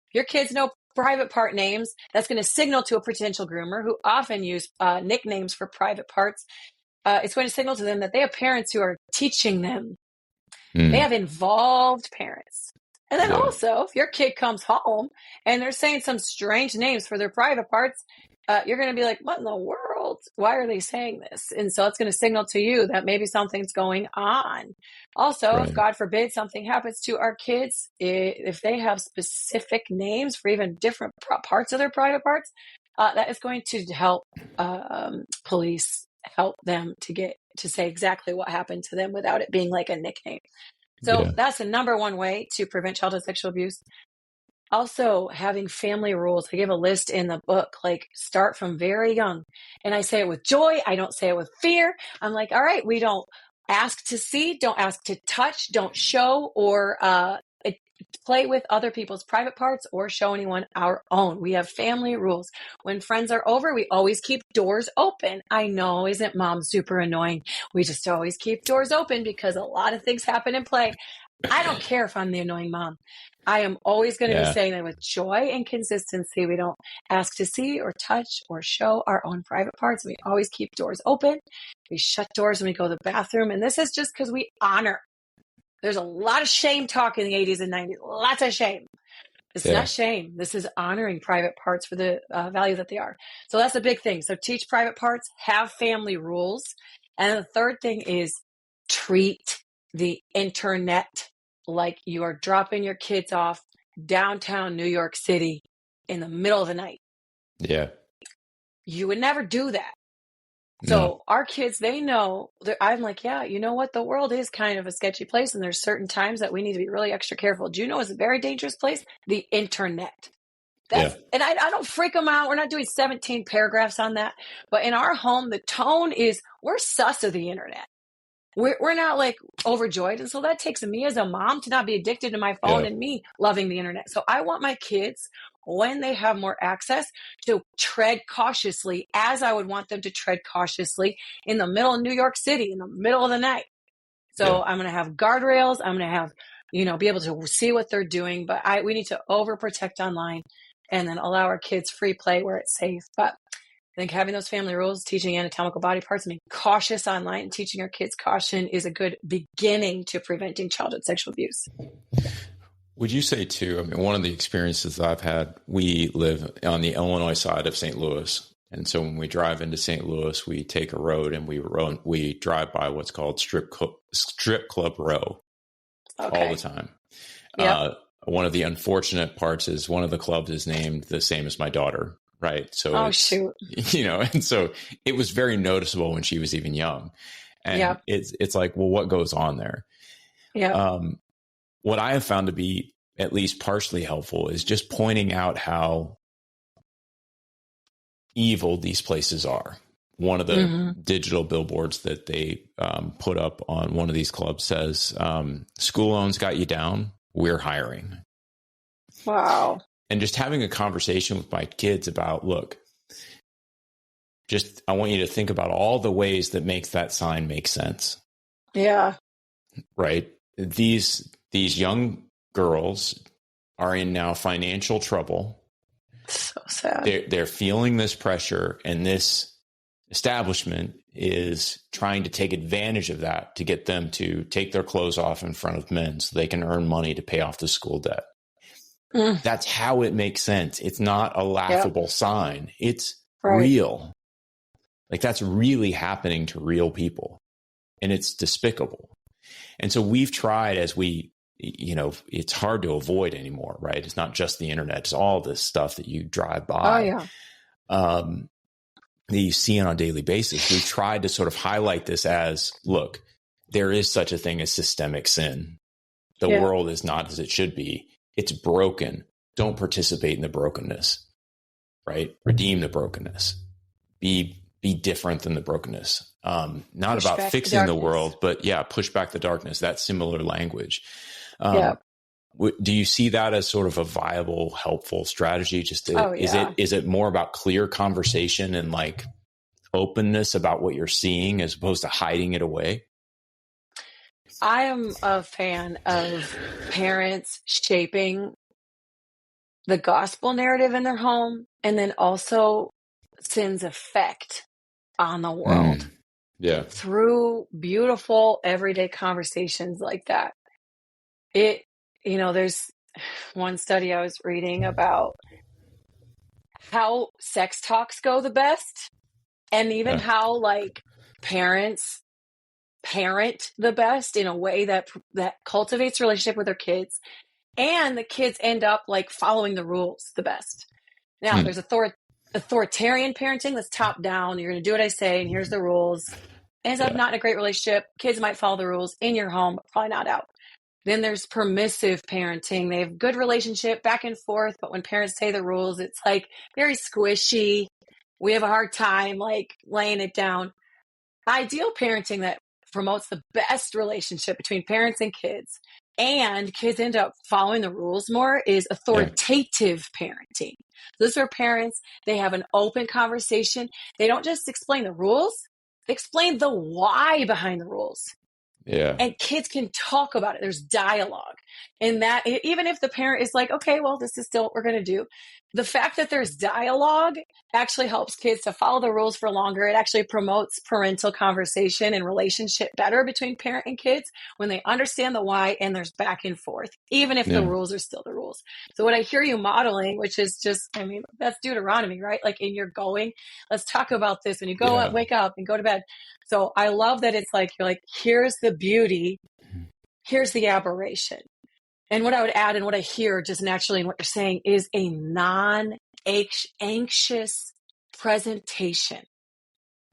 if your kids know private part names, that's going to signal to a potential groomer, who often use nicknames for private parts. It's going to signal to them that they have parents who are teaching them. They have involved parents. And then also, if your kid comes home and they're saying some strange names for their private parts, you're going to be like, what in the world? Why are they saying this? And so it's going to signal to you that maybe something's going on. Also, if God forbid something happens to our kids, if they have specific names for even different parts of their private parts, that is going to help police help them to say exactly what happened to them without it being like a nickname. So that's the number one way to prevent childhood sexual abuse. Also, having family rules. I give a list in the book, like start from very young. And I say it with joy. I don't say it with fear. I'm like, all right, we don't ask to see, don't ask to touch, don't show or play with other people's private parts or show anyone our own. We have family rules. When friends are over, we always keep doors open. I know, isn't mom super annoying? We just always keep doors open because a lot of things happen in play. I don't care if I'm the annoying mom. I am always going to be saying that with joy and consistency. We don't ask to see or touch or show our own private parts. We always keep doors open. We shut doors when we go to the bathroom. And this is just because we honor. There's a lot of shame talk in the 80s and 90s. Lots of shame. It's not shame. This is honoring private parts for the value that they are. So that's a big thing. So teach private parts, have family rules. And the third thing is treat the internet like you are dropping your kids off downtown New York City in the middle of the night. Yeah. You would never do that. So our kids, they know that I'm like, you know what? The world is kind of a sketchy place. And there's certain times that we need to be really extra careful. Do you know it's a very dangerous place? The internet. And I don't freak them out. We're not doing 17 paragraphs on that. But in our home, the tone is we're sus of the internet. We're not like overjoyed. And so that takes me as a mom to not be addicted to my phone and me loving the internet. So I want my kids, when they have more access, to tread cautiously, as I would want them to tread cautiously in the middle of New York City, in the middle of the night. So I'm going to have guardrails. I'm going to have, be able to see what they're doing. But we need to overprotect online and then allow our kids free play where it's safe. But I think having those family rules, teaching anatomical body parts, and being cautious online, and teaching our kids caution is a good beginning to preventing childhood sexual abuse. Would you say too, one of the experiences I've had, we live on the Illinois side of St. Louis. And so when we drive into St. Louis, we take a road and we drive by what's called Strip Club Row all the time. One of the unfortunate parts is one of the clubs is named the same as my daughter. Right. So, shoot. And so it was very noticeable when she was even young. And it's like, well, what goes on there? What I have found to be at least partially helpful is just pointing out how evil these places are. One of the digital billboards that they put up on one of these clubs says, school loans got you down. We're hiring. Wow. And just having a conversation with my kids about, look, I want you to think about all the ways that makes that sign make sense. Yeah. Right. These young girls are in now financial trouble. So sad. They're feeling this pressure, and this establishment is trying to take advantage of that to get them to take their clothes off in front of men so they can earn money to pay off the school debt. That's how it makes sense. It's not a laughable sign. It's Right. real. Like that's really happening to real people, and it's despicable. And so we've tried as we, it's hard to avoid anymore, right? It's not just the internet. It's all this stuff that you drive by. Oh, yeah. That you see on a daily basis. We've tried to sort of highlight this as, look, there is such a thing as systemic sin. The world is not as it should be. It's broken. Don't participate in the brokenness, right? Redeem the brokenness. Be different than the brokenness. Not Push about back fixing the darkness. world, but push back the darkness. That similar language. Do you see that as sort of a viable, helpful strategy? Is it more about clear conversation and like openness about what you're seeing as opposed to hiding it away? I am a fan of parents shaping the gospel narrative in their home, and then also sin's effect on the world through beautiful everyday conversations like that. There's one study I was reading about how sex talks go the best, and even how like parents parent the best in a way that cultivates relationship with their kids, and the kids end up like following the rules the best. Now there's authoritarian parenting that's top down. You're going to do what I say, and here's the rules. Ends up not in a great relationship. Kids might follow the rules in your home, but probably not out. Then there's permissive parenting. They have good relationship back and forth, but when parents say the rules, it's like very squishy. We have a hard time like laying it down. Ideal parenting that promotes the best relationship between parents and kids end up following the rules more is authoritative parenting. Those are parents, they have an open conversation. They don't just explain the rules, they explain the why behind the rules. And kids can talk about it. There's dialogue. And that, even if the parent is like, okay, well, this is still what we're going to do. The fact that there's dialogue actually helps kids to follow the rules for longer. It actually promotes parental conversation and relationship better between parent and kids when they understand the why and there's back and forth, even if the rules are still the rules. So what I hear you modeling, which is just, that's Deuteronomy, right? Like let's talk about this when you go up, wake up and go to bed. So I love that it's like, you're like, here's the beauty, here's the aberration. And what I would add and what I hear just naturally in what you're saying is a non-anxious presentation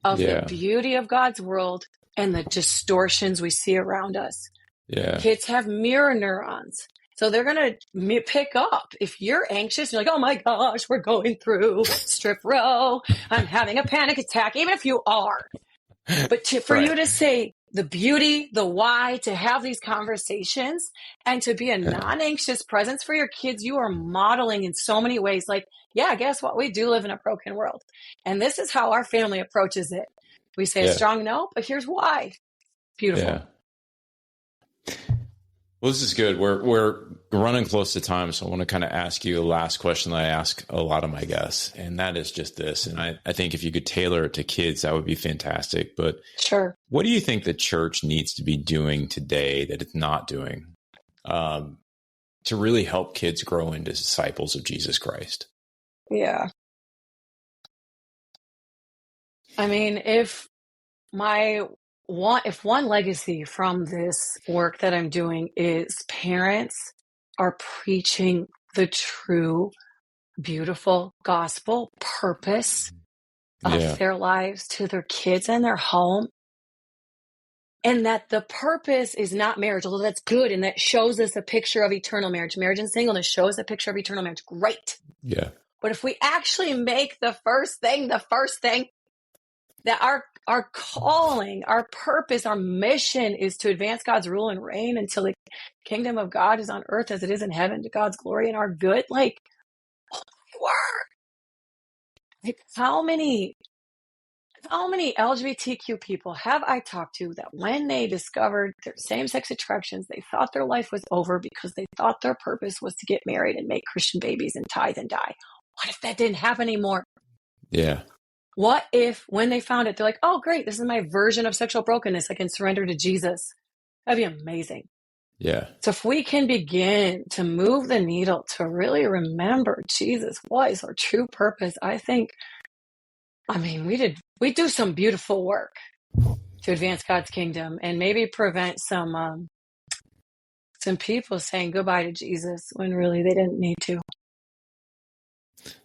of the beauty of God's world and the distortions we see around us. Kids have mirror neurons. So they're going to pick up. If you're anxious, you're like, oh my gosh, we're going through strip row. I'm having a panic attack, even if you are. But for you to say the beauty, the why, to have these conversations and to be a non-anxious presence for your kids, you are modeling in so many ways. Like, guess what? We do live in a broken world. And this is how our family approaches it. We say a strong no, but here's why. Beautiful. Well, this is good. We're running close to time, so I want to kind of ask you a last question that I ask a lot of my guests, and that is just this. And I think if you could tailor it to kids, that would be fantastic. But what do you think the church needs to be doing today that it's not doing to really help kids grow into disciples of Jesus Christ? Yeah. If one legacy from this work that I'm doing is parents are preaching the true, beautiful gospel purpose of their lives to their kids and their home, and that the purpose is not marriage, although that's good, and that shows us a picture of eternal marriage. Marriage and singleness shows a picture of eternal marriage. Great. But if we actually make the first thing, that our calling, our purpose, our mission is to advance God's rule and reign until the kingdom of God is on earth as it is in heaven, to God's glory and our good. Like, oh my word. Like, how many LGBTQ people have I talked to that when they discovered their same-sex attractions, they thought their life was over because they thought their purpose was to get married and make Christian babies and tithe and die? What if that didn't happen anymore? What if when they found it, they're like, oh, great, this is my version of sexual brokenness. I can surrender to Jesus. That'd be amazing. Yeah. So if we can begin to move the needle to really remember Jesus, what is our true purpose? I think, we do some beautiful work to advance God's kingdom and maybe prevent some people saying goodbye to Jesus when really they didn't need to.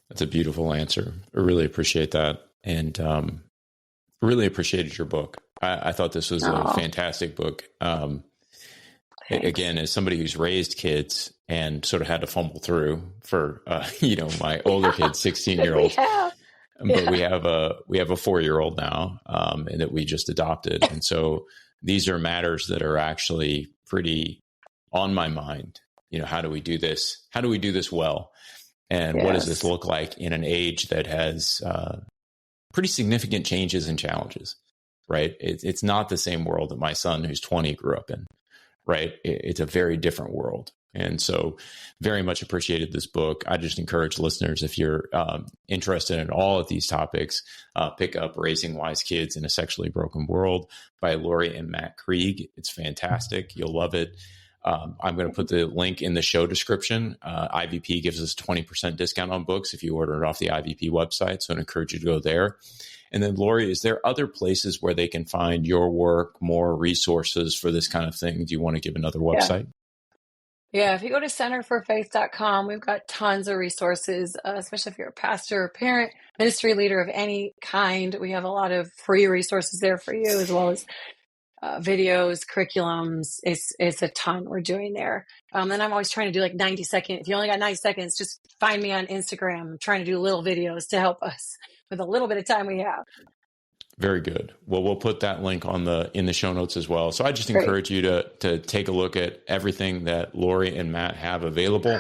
That's a beautiful answer. I really appreciate that. And really appreciated your book. I thought this was a fantastic book. Again, as somebody who's raised kids and sort of had to fumble through for, my older kid, 16-year-old. But we have a 4-year-old now, and that we just adopted. And so these are matters that are actually pretty on my mind. How do we do this? How do we do this well? And what does this look like in an age that has pretty significant changes and challenges, right? It's not the same world that my son, who's 20, grew up in, right? It's a very different world. And so very much appreciated this book. I just encourage listeners, if you're interested in all of these topics, pick up Raising Wise Kids in a Sexually Broken World by Laurie and Matt Krieg. It's fantastic. You'll love it. I'm going to put the link in the show description. IVP gives us a 20% discount on books if you order it off the IVP website. So I'd encourage you to go there. And then, Laurie, is there other places where they can find your work, more resources for this kind of thing? Do you want to give another website? Yeah, if you go to centerforfaith.com, we've got tons of resources, especially if you're a pastor, parent, ministry leader of any kind. We have a lot of free resources there for you, as well as videos, curriculums. It's a ton we're doing there. And I'm always trying to do like 90 seconds. If you only got 90 seconds, just find me on Instagram. I'm trying to do little videos to help us with a little bit of time we have. Very good. Well, we'll put that link in the show notes as well. So I just encourage you to take a look at everything that Laurie and Matt have available,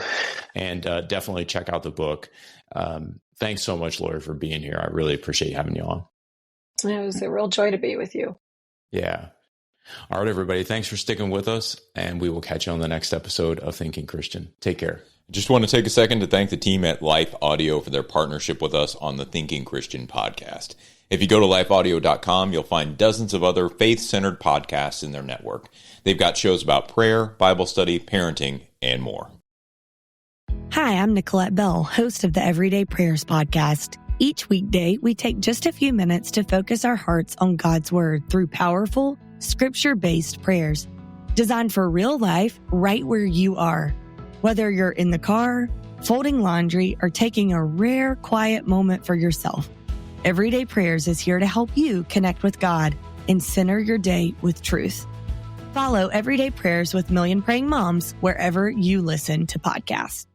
and definitely check out the book. Thanks so much, Laurie, for being here. I really appreciate having you on. It was a real joy to be with you. Yeah. All right, everybody. Thanks for sticking with us, and we will catch you on the next episode of Thinking Christian. Take care. Just want to take a second to thank the team at Life Audio for their partnership with us on the Thinking Christian podcast. If you go to lifeaudio.com, you'll find dozens of other faith-centered podcasts in their network. They've got shows about prayer, Bible study, parenting, and more. Hi, I'm Nicolette Bell, host of the Everyday Prayers podcast. Each weekday, we take just a few minutes to focus our hearts on God's Word through powerful, scripture-based prayers designed for real life right where you are. Whether you're in the car, folding laundry, or taking a rare, quiet moment for yourself, Everyday Prayers is here to help you connect with God and center your day with truth. Follow Everyday Prayers with Million Praying Moms wherever you listen to podcasts.